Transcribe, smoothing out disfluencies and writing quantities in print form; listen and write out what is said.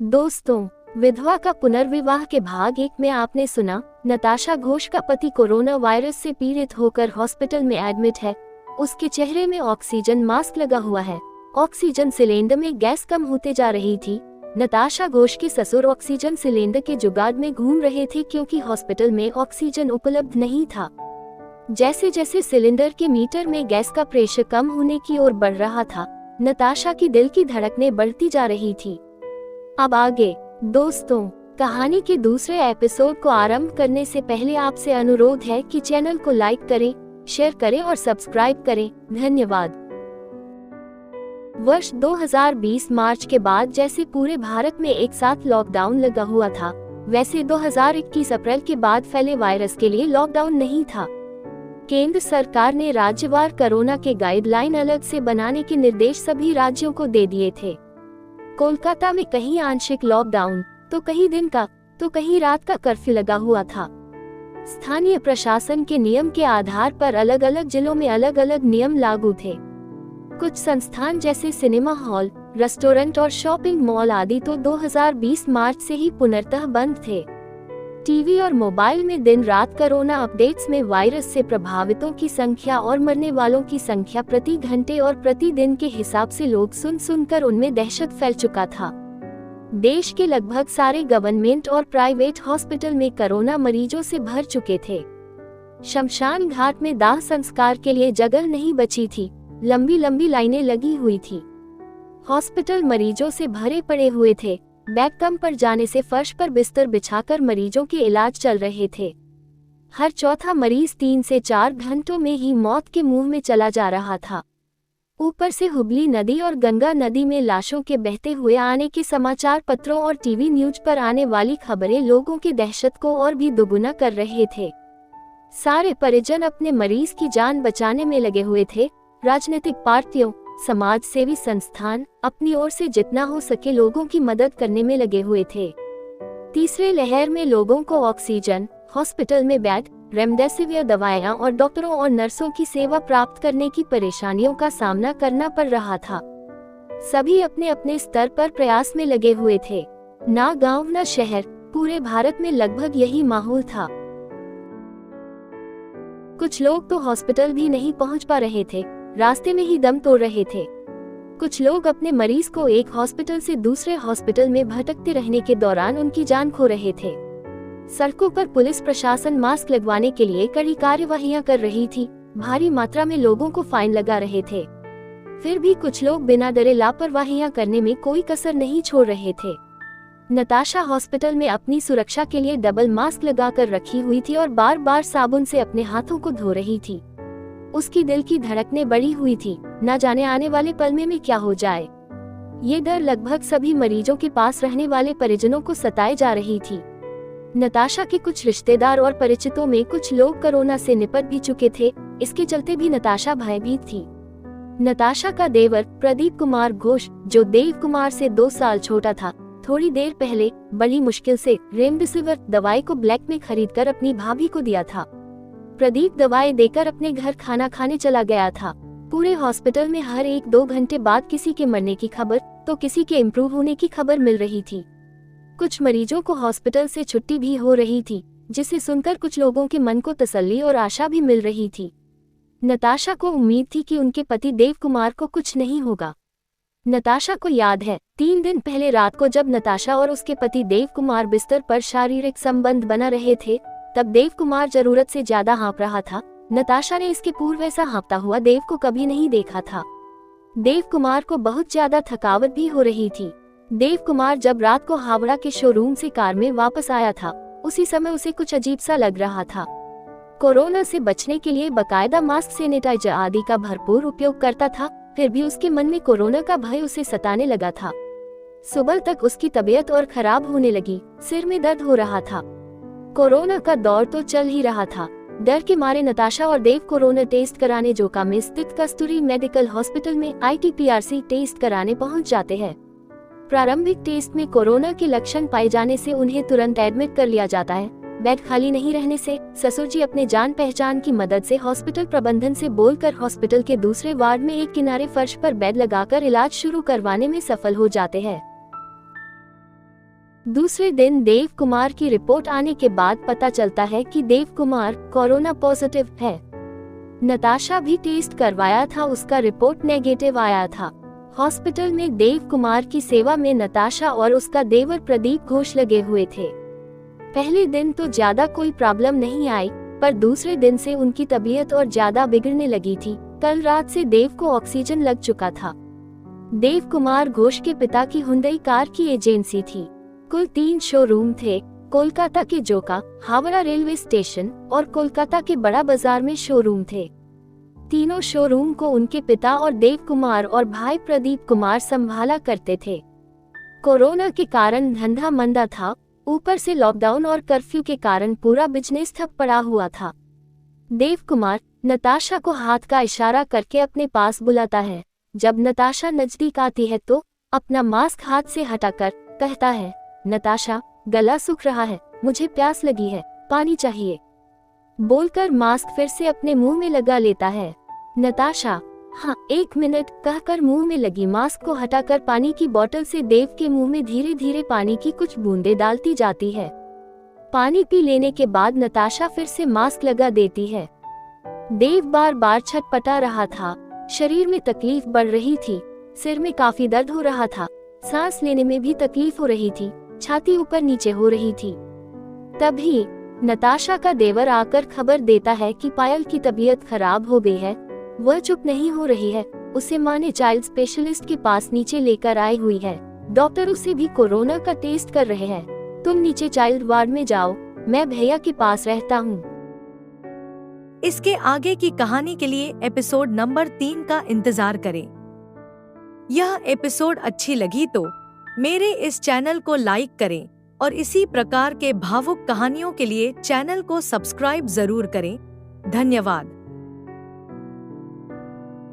दोस्तों, विधवा का पुनर्विवाह के भाग 1 में आपने सुना, नताशा घोष का पति कोरोना वायरस से पीड़ित होकर हॉस्पिटल में एडमिट है। उसके चेहरे में ऑक्सीजन मास्क लगा हुआ है। ऑक्सीजन सिलेंडर में गैस कम होते जा रही थी। नताशा घोष के ससुर ऑक्सीजन सिलेंडर के जुगाड़ में घूम रहे थे क्योंकि हॉस्पिटल में ऑक्सीजन उपलब्ध नहीं था। जैसे जैसे सिलेंडर के मीटर में गैस का प्रेशर कम होने की ओर बढ़ रहा था, नताशा की दिल की धड़कनें बढ़ती जा रही थी। अब आगे दोस्तों, कहानी के दूसरे एपिसोड को आरंभ करने से पहले आपसे अनुरोध है कि चैनल को लाइक करें, शेयर करें और सब्सक्राइब करें। धन्यवाद। वर्ष 2020 मार्च के बाद जैसे पूरे भारत में एक साथ लॉकडाउन लगा हुआ था, वैसे 2021 अप्रैल के बाद फैले वायरस के लिए लॉकडाउन नहीं था। केंद्र सरकार ने राज्यवार कोरोना के गाइडलाइन अलग से बनाने के निर्देश सभी राज्यों को दे दिए थे। कोलकाता में कहीं आंशिक लॉकडाउन, तो कहीं दिन का, तो कहीं रात का कर्फ्यू लगा हुआ था। स्थानीय प्रशासन के नियम के आधार पर अलग अलग जिलों में अलग अलग नियम लागू थे। कुछ संस्थान जैसे सिनेमा हॉल, रेस्टोरेंट और शॉपिंग मॉल आदि तो 2020 मार्च से ही पुनर्तः बंद थे। टीवी और मोबाइल में दिन रात कोरोना अपडेट्स में वायरस से प्रभावितों की संख्या और मरने वालों की संख्या प्रति घंटे और प्रति दिन के हिसाब से लोग सुनकर उनमें दहशत फैल चुका था। देश के लगभग सारे गवर्नमेंट और प्राइवेट हॉस्पिटल में कोरोना मरीजों से भर चुके थे। शमशान घाट में दाह संस्कार के लिए जगह नहीं बची थी। लंबी लंबी लाइनें लगी हुई थी। हॉस्पिटल मरीजों से भरे पड़े हुए थे। बेड कम पड़ जाने से फर्श पर बिस्तर बिछाकर मरीजों के इलाज चल रहे थे। हर चौथा मरीज 3 से 4 घंटों में ही मौत के मुंह में चला जा रहा था। ऊपर से हुगली नदी और गंगा नदी में लाशों के बहते हुए आने के समाचार पत्रों और टीवी न्यूज पर आने वाली खबरें लोगों की दहशत को और भी दुगुना कर रहे थे। सारे परिजन अपने मरीज की जान बचाने में लगे हुए थे। राजनीतिक पार्टियों, समाज सेवी संस्थान अपनी ओर से जितना हो सके लोगों की मदद करने में लगे हुए थे। तीसरे लहर में लोगों को ऑक्सीजन, हॉस्पिटल में बेड, रेमडेसिविर दवाएं और डॉक्टरों और नर्सों की सेवा प्राप्त करने की परेशानियों का सामना करना पड़ रहा था। सभी अपने अपने स्तर पर प्रयास में लगे हुए थे। ना गांव न शहर, पूरे भारत में लगभग यही माहौल था। कुछ लोग तो हॉस्पिटल भी नहीं पहुंच पा रहे थे, रास्ते में ही दम तोड़ रहे थे। कुछ लोग अपने मरीज को एक हॉस्पिटल से दूसरे हॉस्पिटल में भटकते रहने के दौरान उनकी जान खो रहे थे। सड़कों पर पुलिस प्रशासन मास्क लगवाने के लिए कड़ी कार्यवाहियां कर रही थी। भारी मात्रा में लोगों को फाइन लगा रहे थे। फिर भी कुछ लोग बिना डरे लापरवाहियां करने में कोई कसर नहीं छोड़ रहे थे। नताशा हॉस्पिटल में अपनी सुरक्षा के लिए डबल मास्क लगाकर रखी हुई थी और बार बार साबुन से अपने हाथों को धो रही थी। उसकी दिल की धड़कनें बढ़ी हुई थी, न जाने आने वाले पल में क्या हो जाए। ये डर लगभग सभी मरीजों के पास रहने वाले परिजनों को सताए जा रही थी। नताशा के कुछ रिश्तेदार और परिचितों में कुछ लोग कोरोना से निपट भी चुके थे। इसके चलते भी नताशा भयभीत थी। नताशा का देवर प्रदीप कुमार घोष, जो देव कुमार से 2 साल छोटा था, थोड़ी देर पहले बड़ी मुश्किल से रेमडेसिविर दवाई को ब्लैक में खरीदकर अपनी भाभी को दिया था। प्रदीप दवाई देकर अपने घर खाना खाने चला गया था। पूरे हॉस्पिटल में हर 1-2 घंटे बाद किसी के मरने की खबर तो किसी के इम्प्रूव होने की खबर मिल रही थी। कुछ मरीजों को हॉस्पिटल से छुट्टी भी हो रही थी, जिसे सुनकर कुछ लोगों के मन को तसल्ली और आशा भी मिल रही थी। नताशा को उम्मीद थी कि उनके पति देव कुमार को कुछ नहीं होगा। नताशा को याद है, 3 दिन पहले रात को जब नताशा और उसके पति देव कुमार बिस्तर पर शारीरिक संबंध बना रहे थे, तब देव कुमार जरूरत से ज्यादा हाँफ रहा था। नताशा ने इसके पूर्व ऐसा हाँफता हुआ देव को कभी नहीं देखा था। देव कुमार को बहुत ज्यादा थकावट भी हो रही थी। देव कुमार जब रात को हावड़ा के शोरूम से कार में वापस आया था, उसी समय उसे कुछ अजीब सा लग रहा था। कोरोना से बचने के लिए बकायदा मास्क, सैनिटाइजर आदि का भरपूर उपयोग करता था, फिर भी उसके मन में कोरोना का भय उसे सताने लगा था। सुबह तक उसकी तबीयत और खराब होने लगी, सिर में दर्द हो रहा था। कोरोना का दौर तो चल ही रहा था। डर के मारे नताशा और देव कोरोना टेस्ट कराने जोका में स्थित कस्तूरी मेडिकल हॉस्पिटल में ITPRC टेस्ट कराने पहुंच जाते हैं। प्रारंभिक टेस्ट में कोरोना के लक्षण पाए जाने से उन्हें तुरंत एडमिट कर लिया जाता है। बेड खाली नहीं रहने से ससुर जी अपने जान पहचान की मदद से हॉस्पिटल प्रबंधन से बोलकर हॉस्पिटल के दूसरे वार्ड में एक किनारे फर्श पर बेड लगाकर इलाज शुरू करवाने में सफल हो जाते हैं। दूसरे दिन देव कुमार की रिपोर्ट आने के बाद पता चलता है कि देव कुमार कोरोना पॉजिटिव है। नताशा भी टेस्ट करवाया था, उसका रिपोर्ट नेगेटिव आया था। हॉस्पिटल में देव कुमार की सेवा में नताशा और उसका देवर प्रदीप घोष लगे हुए थे। पहले दिन तो ज्यादा कोई प्रॉब्लम नहीं आई, पर दूसरे दिन से उनकी तबीयत और ज्यादा बिगड़ने लगी थी। कल रात से देव को ऑक्सीजन लग चुका था। देव कुमार घोष के पिता की हुंडई कार की एजेंसी थी। कुल 3 शोरूम थे, कोलकाता के जोका, हावड़ा रेलवे स्टेशन और कोलकाता के बड़ा बाजार में शोरूम थे। तीनों शोरूम को उनके पिता और देव कुमार और भाई प्रदीप कुमार संभाला करते थे। कोरोना के कारण धंधा मंदा था, ऊपर से लॉकडाउन और कर्फ्यू के कारण पूरा बिजनेस ठप पड़ा हुआ था। देव कुमार नताशा को हाथ का इशारा करके अपने पास बुलाता है। जब नताशा नजदीक आती है तो अपना मास्क हाथ से हटाकर कहता है, नताशा, गला सूख रहा है, मुझे प्यास लगी है, पानी चाहिए। बोलकर मास्क फिर से अपने मुंह में लगा लेता है। नताशा, हाँ 1 मिनट कहकर मुंह में लगी मास्क को हटाकर पानी की बोतल से देव के मुंह में धीरे धीरे पानी की कुछ बूंदें डालती जाती है। पानी पी लेने के बाद नताशा फिर से मास्क लगा देती है। देव बार बार छटपटा रहा था, शरीर में तकलीफ बढ़ रही थी, सिर में काफी दर्द हो रहा था, सांस लेने में भी तकलीफ हो रही थी, छाती ऊपर नीचे हो रही थी। तभी नताशा का देवर आकर खबर देता है कि पायल की तबीयत खराब हो गई है। वह चुप नहीं हो रही है, उसे माँ ने चाइल्ड स्पेशलिस्ट के पास नीचे लेकर आई हुई है। डॉक्टर उसे भी कोरोना का टेस्ट कर रहे हैं। तुम नीचे चाइल्ड वार्ड में जाओ, मैं भैया के पास रहता हूँ। इसके आगे की कहानी के लिए एपिसोड नंबर 3 का इंतजार करें। यह एपिसोड अच्छी लगी तो मेरे इस चैनल को लाइक करें और इसी प्रकार के भावुक कहानियों के लिए चैनल को सब्सक्राइब जरूर करें। धन्यवाद।